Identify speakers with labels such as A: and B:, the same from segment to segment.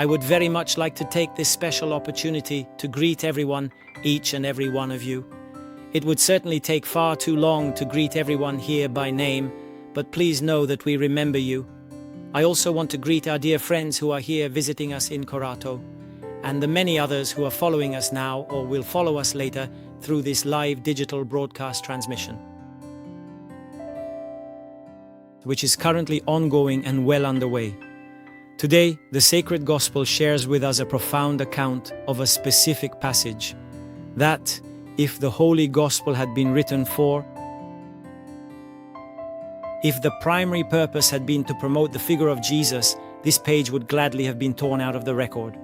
A: I would very much like to take this special opportunity to greet everyone, each and every one of you. It would certainly take far too long to greet everyone here by name, but please know that we remember you. I also want to greet our dear friends who are here visiting us in Corato, and the many others who are following us now or will follow us later through this live digital broadcast transmission, which is currently ongoing and well underway. Today, the Sacred Gospel shares with us a profound account of a specific passage that, if the Holy Gospel had been written for, if the primary purpose had been to promote the figure of Jesus, this page would gladly have been torn out of the record.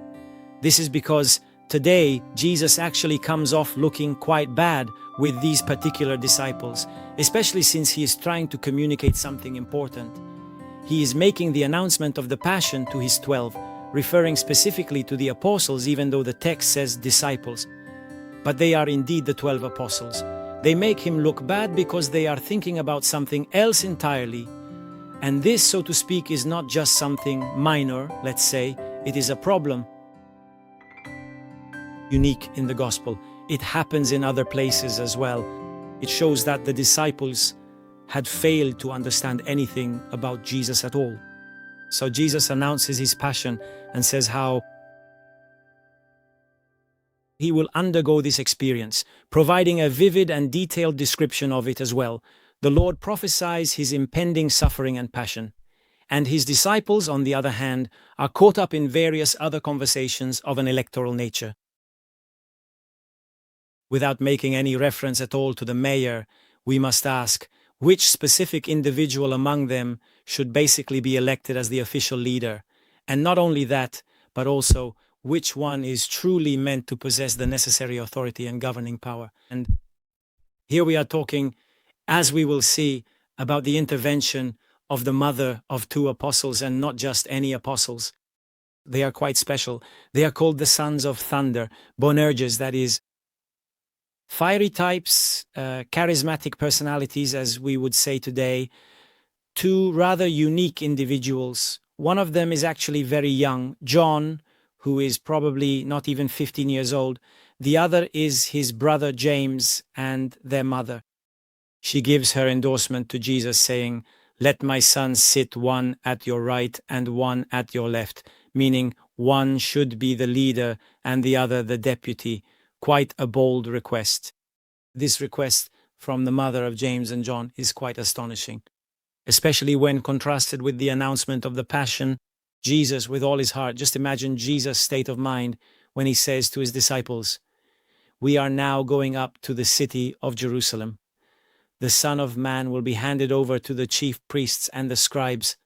A: This is because today, Jesus actually comes off looking quite bad with these particular disciples, especially since he is trying to communicate something important. He is making the announcement of the Passion to his 12, referring specifically to the apostles, even though the text says disciples. But they are indeed the 12 apostles. They make him look bad because they are thinking about something else entirely. And this, so to speak, is not just something minor, let's say. It is a problem unique in the gospel. It happens in other places as well. It shows that the disciples had failed to understand anything about Jesus at all. So Jesus announces his passion and says how he will undergo this experience, providing a vivid and detailed description of it as well. The Lord prophesies his impending suffering and passion. And his disciples, on the other hand, are caught up in various other conversations of an electoral nature. Without making any reference at all to the mayor, we must ask, which specific individual among them should basically be elected as the official leader? And not only that, but also which one is truly meant to possess the necessary authority and governing power? And here we are talking, as we will see, about the intervention of the mother of two apostles, and not just any apostles. They are quite special. They are called the sons of thunder, Bonerges, that is, fiery types, charismatic personalities, as we would say today, two rather unique individuals. One of them is actually very young, John, who is probably not even 15 years old. The other is his brother James and their mother. She gives her endorsement to Jesus, saying, "Let my son sit one at your right and one at your left," meaning one should be the leader and the other the deputy. Quite a bold request. This request from the mother of James and John is quite astonishing, especially when contrasted with the announcement of the Passion. Jesus, with all his heart, just imagine Jesus' state of mind when he says to his disciples, "We are now going up to the city of Jerusalem. The Son of Man will be handed over to the chief priests and the scribes.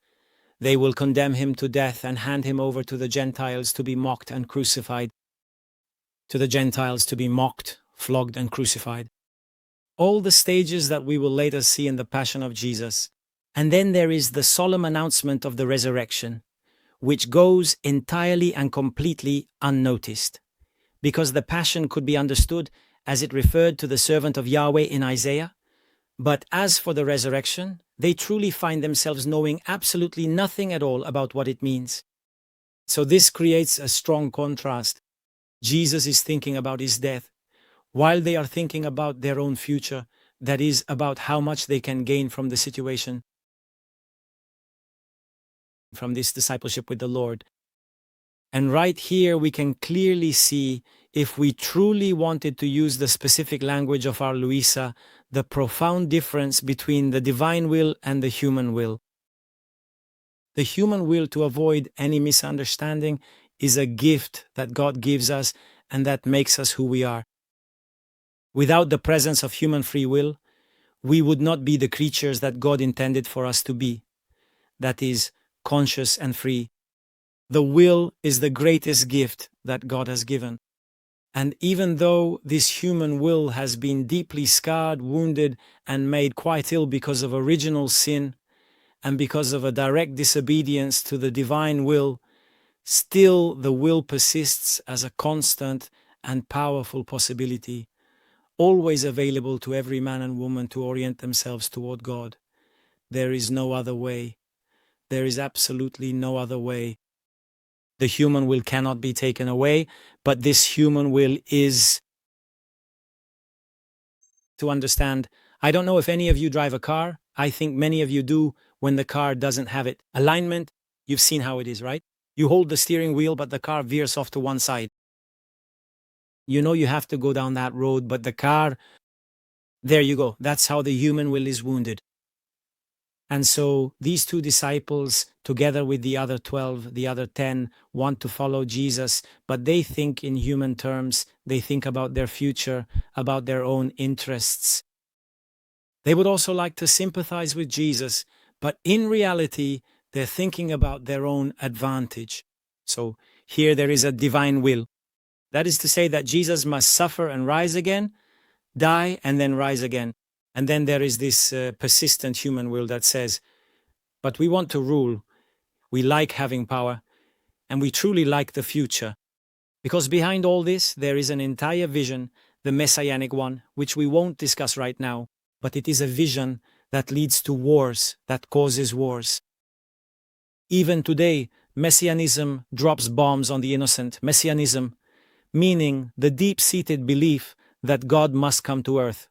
A: They will condemn him to death and hand him over to the Gentiles to be mocked and crucified." To the Gentiles to be mocked, flogged, and crucified. All the stages that we will later see in the Passion of Jesus. And then there is the solemn announcement of the resurrection, which goes entirely and completely unnoticed, because the Passion could be understood as it referred to the servant of Yahweh in Isaiah. But as for the resurrection, they truly find themselves knowing absolutely nothing at all about what it means. So this creates a strong contrast. Jesus is thinking about his death, while they are thinking about their own future, that is, about how much they can gain from the situation, from this discipleship with the Lord. And right here we can clearly see, if we truly wanted to use the specific language of our Luisa, the profound difference between the divine will and the human will. The human will, to avoid any misunderstanding, is a gift that God gives us and that makes us who we are. Without the presence of human free will, we would not be the creatures that God intended for us to be. That is, conscious and free. The will is the greatest gift that God has given. And even though this human will has been deeply scarred, wounded, and made quite ill because of original sin and because of a direct disobedience to the divine will, still the will persists as a constant and powerful possibility, always available to every man and woman to orient themselves toward God. There is no other way. There is absolutely no other way. The human will cannot be taken away, but this human will is to understand. I don't know if any of you drive a car. I think many of you do when the car doesn't have it. Alignment, you've seen how it is, right? You hold the steering wheel, but the car veers off to one side. You know you have to go down that road, but the car, there you go. That's how the human will is wounded. And so these two disciples, together with the other 12, the other 10, want to follow Jesus, but they think in human terms. They think about their future, about their own interests. They would also like to sympathize with Jesus, but in reality, they're thinking about their own advantage. So here there is a divine will. That is to say that Jesus must suffer and rise again, die and then rise again. And then there is this persistent human will that says, but we want to rule, we like having power, and we truly like the future. Because behind all this, there is an entire vision, the messianic one, which we won't discuss right now, but it is a vision that leads to wars, that causes wars. Even today, messianism drops bombs on the innocent. Messianism, meaning the deep-seated belief that God must come to earth.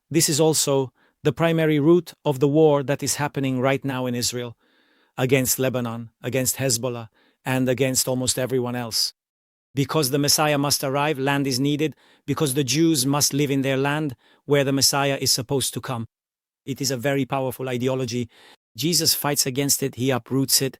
A: This is also the primary root of the war that is happening right now in Israel, against Lebanon, against Hezbollah, and against almost everyone else. Because the Messiah must arrive, land is needed, because the Jews must live in their land where the Messiah is supposed to come. It is a very powerful ideology. Jesus fights against it, he uproots it,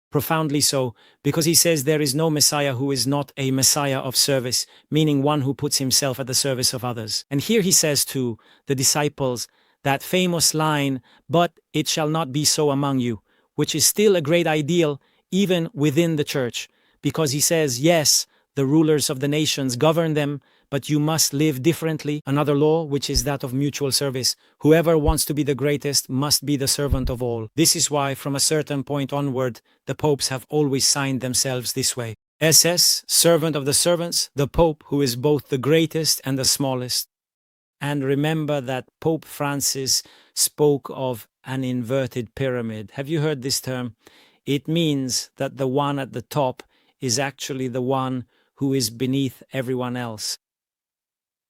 A: profoundly so, because he says there is no Messiah who is not a Messiah of service, meaning one who puts himself at the service of others. And here he says to the disciples that famous line, "But it shall not be so among you," which is still a great ideal even within the church, because he says, yes, the rulers of the nations govern them, but you must live differently. Another law, which is that of mutual service. Whoever wants to be the greatest must be the servant of all. This is why, from a certain point onward, the popes have always signed themselves this way. SS, servant of the servants, the Pope, who is both the greatest and the smallest. And remember that Pope Francis spoke of an inverted pyramid. Have you heard this term? It means that the one at the top is actually the one who is beneath everyone else.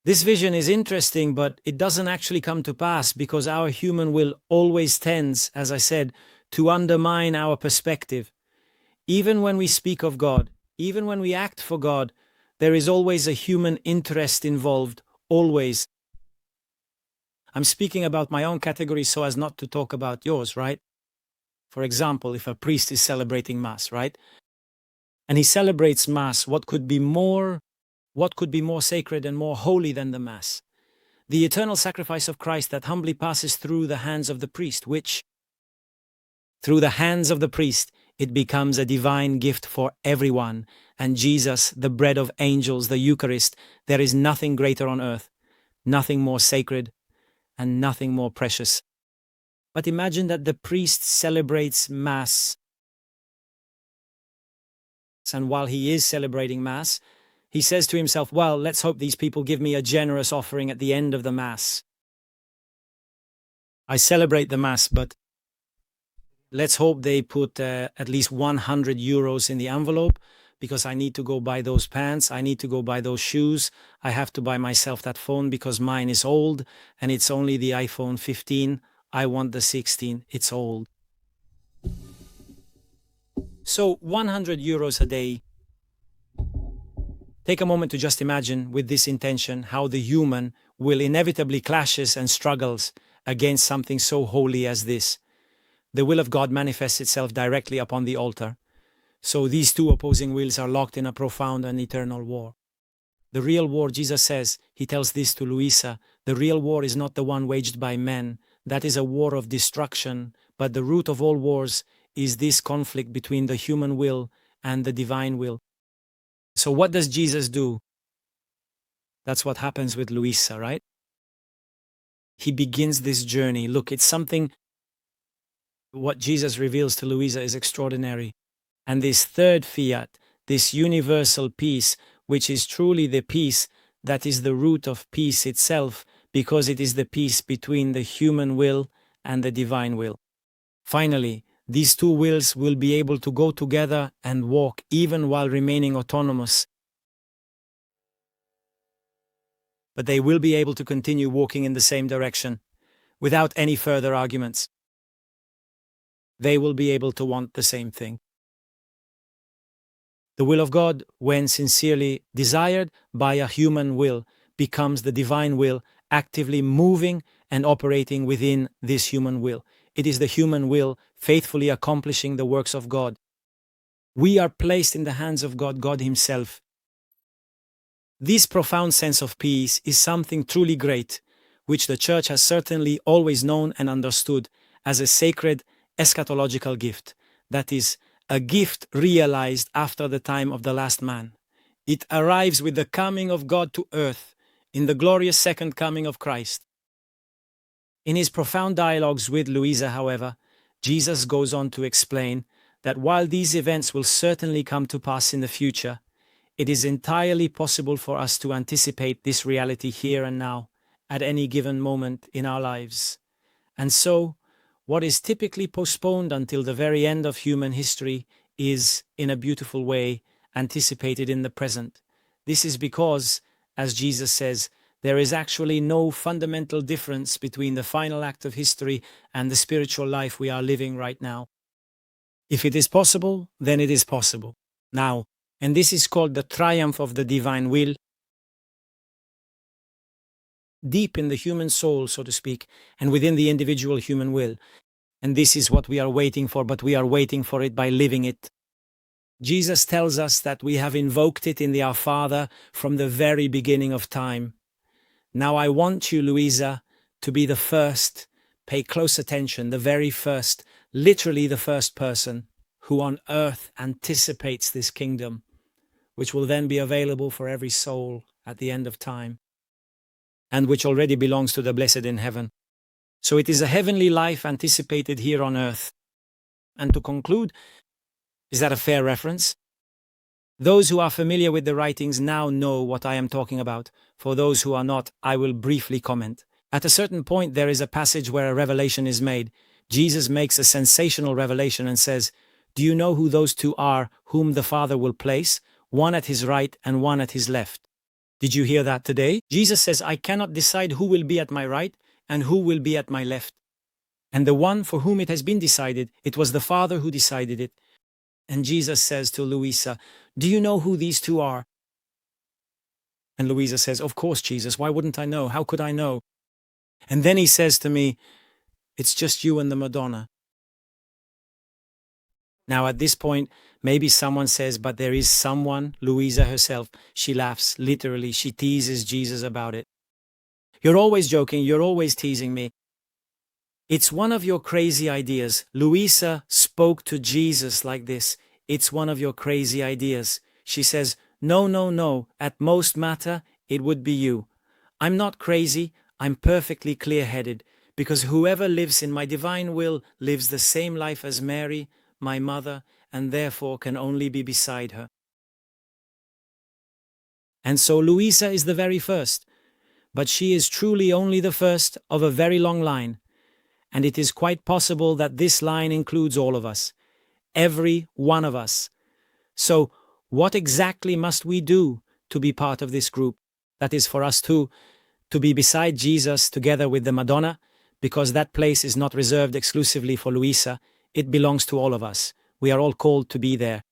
A: This vision is interesting, but it doesn't actually come to pass because our human will always tends, as I said, to undermine our perspective. Even when we speak of God, even when we act for God, there is always a human interest involved, always. I'm speaking about my own category so as not to talk about yours, right? For example, if a priest is celebrating Mass, right? And he celebrates Mass, what could be more sacred and more holy than the Mass? The eternal sacrifice of Christ that humbly passes through the hands of the priest, which, through the hands of the priest, it becomes a divine gift for everyone. And Jesus, the bread of angels, the Eucharist, there is nothing greater on earth, nothing more sacred, and nothing more precious. But imagine that the priest celebrates Mass, and while he is celebrating Mass, he says to himself, well, let's hope these people give me a generous offering at the end of the Mass. I celebrate the Mass, but let's hope they put at least 100 euros in the envelope, because I need to go buy those pants, I need to go buy those shoes, I have to buy myself that phone because mine is old, and it's only the iPhone 15, I want the 16, it's old. So 100 euros a day. Take a moment to just imagine, with this intention, how the human will inevitably clashes and struggles against something so holy as this. The will of God manifests itself directly upon the altar. So these two opposing wills are locked in a profound and eternal war. The real war, Jesus says, he tells this to Luisa, the real war is not the one waged by men. That is a war of destruction, but the root of all wars is this conflict between the human will and the divine will. So what does Jesus do? That's what happens with Luisa, right? He begins this journey. Look, it's something, what Jesus reveals to Luisa is extraordinary. And this third fiat, this universal peace, which is truly the peace that is the root of peace itself, because it is the peace between the human will and the divine will. Finally, these two wills will be able to go together and walk even while remaining autonomous. But they will be able to continue walking in the same direction without any further arguments. They will be able to want the same thing. The will of God, when sincerely desired by a human will, becomes the divine will, actively moving and operating within this human will. It is the human will faithfully accomplishing the works of God. We are placed in the hands of God, God Himself. This profound sense of peace is something truly great, which the Church has certainly always known and understood as a sacred eschatological gift, that is, a gift realized after the time of the last man. It arrives with the coming of God to earth, in the glorious second coming of Christ. In his profound dialogues with Luisa, however, Jesus goes on to explain that while these events will certainly come to pass in the future, it is entirely possible for us to anticipate this reality here and now, at any given moment in our lives. And so, what is typically postponed until the very end of human history is, in a beautiful way, anticipated in the present. This is because, as Jesus says, there is actually no fundamental difference between the final act of history and the spiritual life we are living right now. If it is possible, then it is possible. Now, and this is called the triumph of the divine will, deep in the human soul, so to speak, and within the individual human will. And this is what we are waiting for, but we are waiting for it by living it. Jesus tells us that we have invoked it in the Our Father from the very beginning of time. Now I want you, Luisa, to be the first, pay close attention, the very first, literally the first person who on earth anticipates this kingdom, which will then be available for every soul at the end of time, and which already belongs to the blessed in heaven. So it is a heavenly life anticipated here on earth. And to conclude, is that a fair reference? Those who are familiar with the writings now know what I am talking about. For those who are not, I will briefly comment. At a certain point, there is a passage where a revelation is made. Jesus makes a sensational revelation and says, "Do you know who those two are whom the Father will place? One at his right and one at his left." Did you hear that today? Jesus says, "I cannot decide who will be at my right and who will be at my left." And the one for whom it has been decided, it was the Father who decided it. And Jesus says to Luisa, "Do you know who these two are?" And Luisa says, "Of course, Jesus, why wouldn't I know? How could I know?" And then he says to me, "It's just you and the Madonna." Now at this point, maybe someone says, "But there is someone," Luisa herself. She laughs, literally, she teases Jesus about it. "You're always joking, you're always teasing me." It's one of your crazy ideas. Luisa spoke to Jesus like this. "It's one of your crazy ideas." She says, "No, no, no, at most matter, it would be you. I'm not crazy, I'm perfectly clear-headed, because whoever lives in my divine will lives the same life as Mary, my mother, and therefore can only be beside her." And so Luisa is the very first, but she is truly only the first of a very long line. And it is quite possible that this line includes all of us, every one of us. So, what exactly must we do to be part of this group? That is for us too, to be beside Jesus together with the Madonna, because that place is not reserved exclusively for Luisa, it belongs to all of us. We are all called to be there.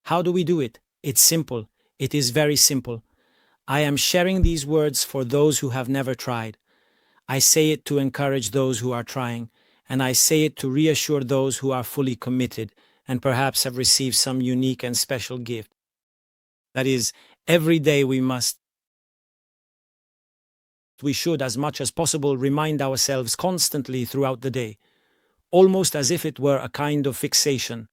A: How do we do it? It's simple. It is very simple. I am sharing these words for those who have never tried. I say it to encourage those who are trying, and I say it to reassure those who are fully committed and perhaps have received some unique and special gift. That is, every day we should, as much as possible, remind ourselves constantly throughout the day, almost as if it were a kind of fixation.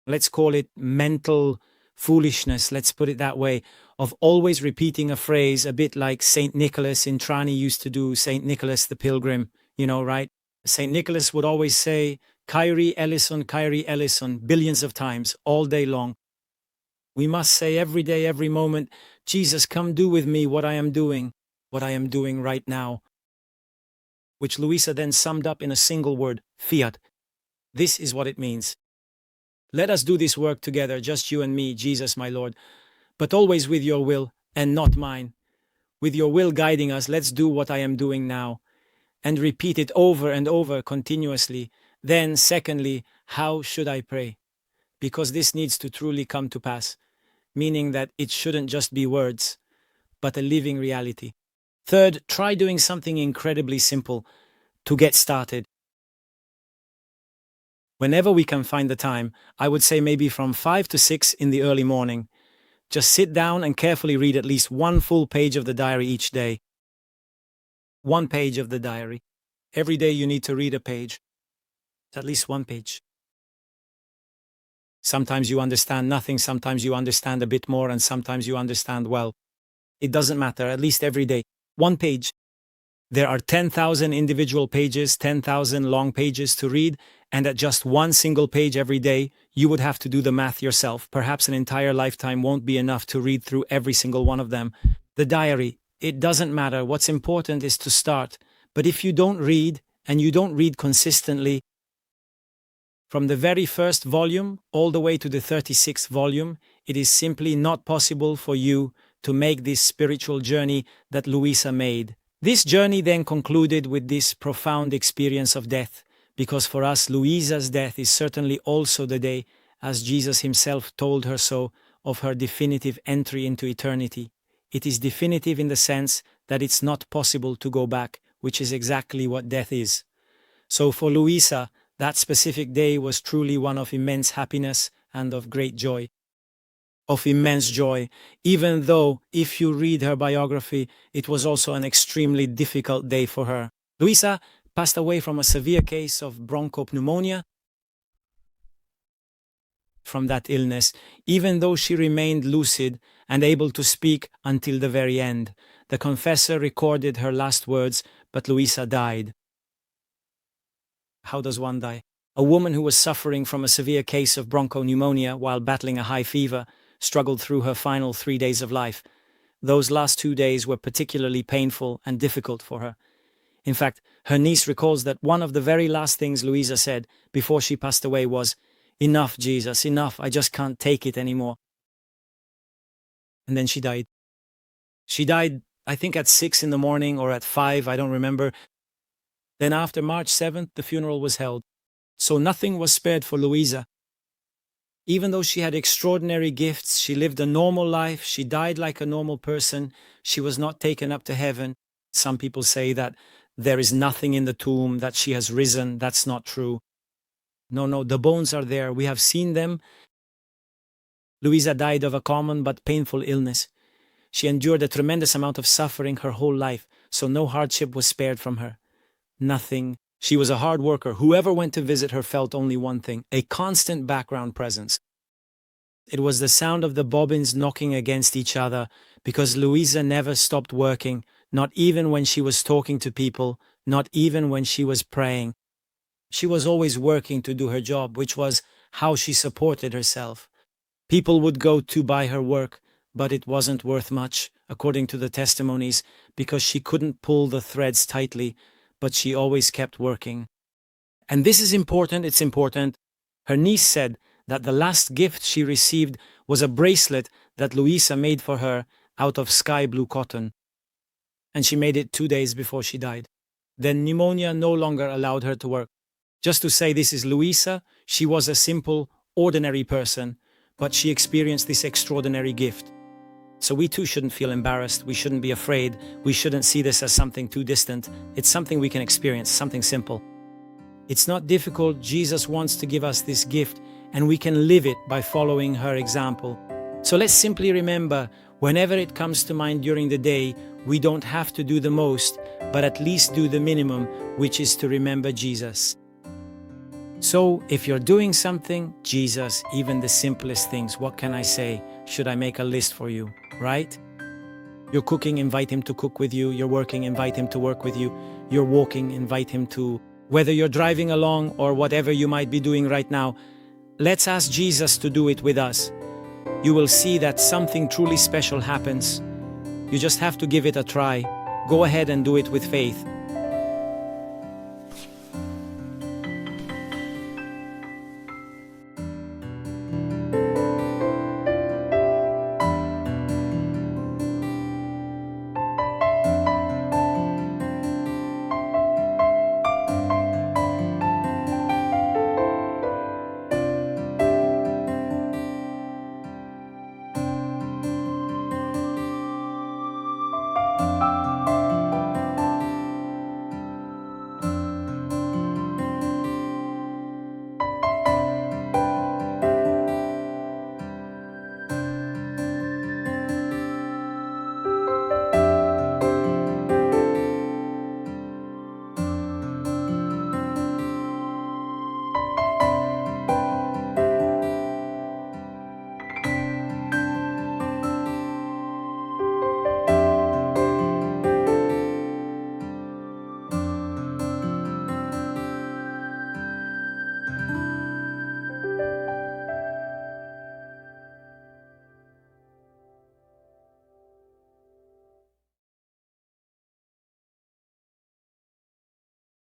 A: Let's call it mental foolishness, let's put it that way, of always repeating a phrase a bit like St. Nicholas in Trani used to do, St. Nicholas the Pilgrim, right? St. Nicholas would always say, Kyrie eleison, billions of times, all day long. We must say every day, every moment, Jesus, come do with me what I am doing right now. which Luisa then summed up in a single word, fiat. This is what it means. Let us do this work together, just you and me, Jesus my Lord, but always with your will and not mine. With your will guiding us, let's do what I am doing now, and repeat it over and over continuously. Then, secondly, how should I pray? Because this needs to truly come to pass, meaning that it shouldn't just be words, but a living reality. Third, try doing something incredibly simple to get started. Whenever we can find the time, I would say maybe from 5 to 6 in the early morning, just sit down and carefully read at least one full page of the diary each day. One page of the diary. Every day you need to read a page. At least one page. Sometimes you understand nothing, sometimes you understand a bit more, and sometimes you understand well. It doesn't matter, at least every day. One page. There are 10,000 individual pages, 10,000 long pages to read, and at just one single page every day, you would have to do the math yourself. Perhaps an entire lifetime won't be enough to read through every single one of them. The diary, it doesn't matter. What's important is to start. But if you don't read, and you don't read consistently, from the very first volume all the way to the 36th volume, it is simply not possible for you to make this spiritual journey that Luisa made. This journey then concluded with this profound experience of death, because for us, Luisa's death is certainly also the day, as Jesus himself told her so, of her definitive entry into eternity. It is definitive in the sense that it's not possible to go back, which is exactly what death is. So for Luisa, that specific day was truly one of immense happiness and of great joy. Of immense joy, even though, if you read her biography, it was also an extremely difficult day for her. Luisa passed away from a severe case of bronchopneumonia. From that illness, even though she remained lucid and able to speak until the very end. The confessor recorded her last words, but Luisa died. How does one die? A woman who was suffering from a severe case of bronchopneumonia while battling a high fever struggled through her final 3 days of life. Those last 2 days were particularly painful and difficult for her. In fact, her niece recalls that one of the very last things Luisa said before she passed away was, "Enough, Jesus, enough, I just can't take it anymore." And then she died. She died, I think at 6 in the morning or at 5, I don't remember. Then after March 7th, the funeral was held. So nothing was spared for Luisa. Even though she had extraordinary gifts, she lived a normal life, she died like a normal person, she was not taken up to heaven. Some people say that there is nothing in the tomb, that she has risen. That's not true. No, the bones are there. We have seen them. Luisa died of a common but painful illness. She endured a tremendous amount of suffering her whole life, so no hardship was spared from her. Nothing. She was a hard worker. Whoever went to visit her felt only one thing, a constant background presence. It was the sound of the bobbins knocking against each other, because Luisa never stopped working, not even when she was talking to people, not even when she was praying. She was always working to do her job, which was how she supported herself. People would go to buy her work, but it wasn't worth much, according to the testimonies, because she couldn't pull the threads tightly, but she always kept working. And this is important, it's important. Her niece said that the last gift she received was a bracelet that Luisa made for her out of sky blue cotton. And she made it 2 days before she died. Then pneumonia no longer allowed her to work. Just to say, this is Luisa. She was a simple, ordinary person, but she experienced this extraordinary gift. So we too shouldn't feel embarrassed, we shouldn't be afraid, we shouldn't see this as something too distant. It's something we can experience, something simple. It's not difficult. Jesus wants to give us this gift, and we can live it by following her example. So let's simply remember, whenever it comes to mind during the day, we don't have to do the most, but at least do the minimum, which is to remember Jesus. So, if you're doing something, Jesus, even the simplest things, what can I say? Should I make a list for you, right? You're cooking, invite him to cook with you. You're working, invite him to work with you. You're walking, invite him to, whether you're driving along or whatever you might be doing right now, let's ask Jesus to do it with us. You will see that something truly special happens. You just have to give it a try. Go ahead and do it with faith.